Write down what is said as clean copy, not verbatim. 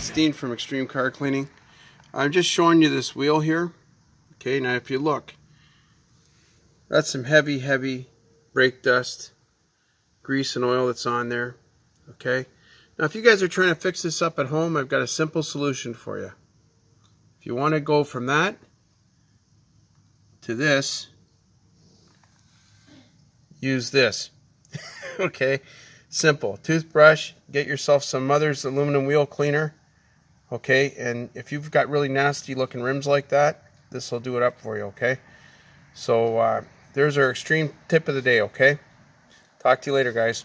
it's Dean from Extreme Car Cleaning. I'm just showing you this wheel here. Okay, now if you look, that's some heavy brake dust, grease and oil that's on there. Okay, now if you guys are trying to fix this up at home, I've got a simple solution for you. If you want to go from that to this, use this. Okay, simple. Toothbrush, get yourself some Mother's aluminum wheel cleaner. Okay, and if you've got really nasty looking rims like that, this will do it up for you. Okay, so there's our extreme tip of the day. Okay, talk to you later, guys.